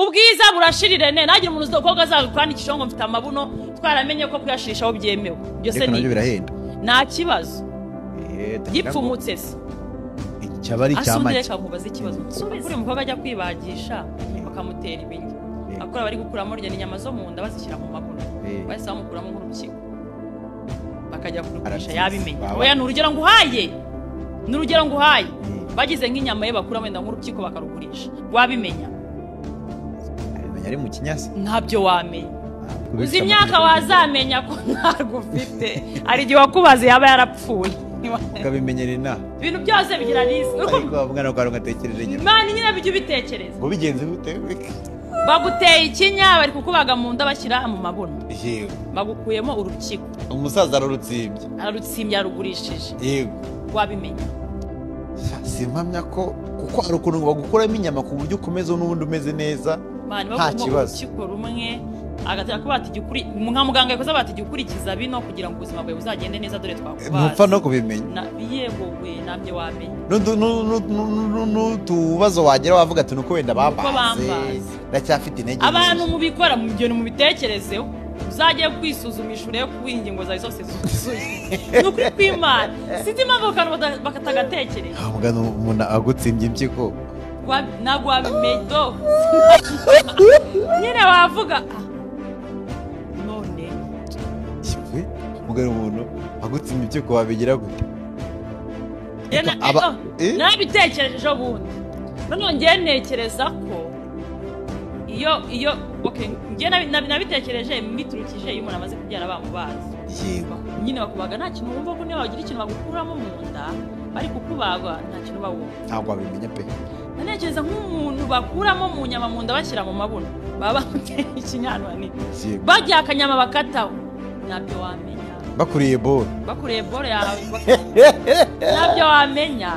ubwiza burashirirene nagira umuntu uzokoga azakwandikisha ngo mfite amabuno twaramenye ko kuyashirishaho byemewe byose ni birahenda nta kibazo gipfumutse se cyabari cyamake reka nkubaze ikibazo kuri umukobwa ajya kwibagisha bakamutera ibingi akora bari gukuramo rya inyama zo mu nda bazishyira mu mabuno bahise bamukuramo nk'urukiko bakajya kurugurisha yabimenye oya ni urugero nguhaye bagize nk'inyama ye bakuramo wenda nk'urukiko bakarugurisha wabimenya ari mu kinyasi ntabyo wamenya uzi imyaka wazamenya ko ntabwo ufite ari igihe wakubaze yaba yarapfuye ukabimenyera inaha ibintu byose bigira risk ariko mwana kwa ngatekereje nyine imana nyine bijye ubitekereza ngo bigenze gute baguteye ikinya bari kukubaga mu nda bashyira mu mabuno yego bagukuyemo urukiko umusaza ararutsimbye arugurishije yego wabimenya simpamya ko kuko ari ukuntu bagukuramo inyama ku buryo ukomeza n'ubundi umeze neza nta kibazo urukiko rumwe agatera kuba ati gikuri nka muganga yakoze bati gikurikiza bino kugira ngo ubuzima bwawe buzagende neza dore twakubaza ntupfa no kubimenya yego we nabyo wamenya n'utubazo wagira wavuga ati nuko wenda bambaze ndacyafite intege abantu mubikora mu bintu mubitekerezeho uzajye kwisuzumisha urebe ko ingingo zawe zose zuzuye n'ukuri kw'Imana sinzi impamvu abantu bakatagatekereza muganga umuntu agutsimbye impyiko ntabwo wabimenya nyine wavuga muganga umuntu agutsimbye impyiko wabigira gute nabitekereje ubundi none ngiye ntekereza ko iyo ngiye nabitekereje mbiturukije iyo umuntu amaze kubyara bamubaza nyine bakubaga nta kintu wumva ko niba wagira ikintu bagukuramo mu nda ariko kukubaga nta kintu uba wumva ntabwo wabimenya pe ntekereza nk'umuntu bakuramo mu nyama mu nda bashyira mu mabuno baba bamuteye ikinyanwa bagiye akanyama bakataho ntabyo wamenya bakuriye boro yawe ntabyo wamenya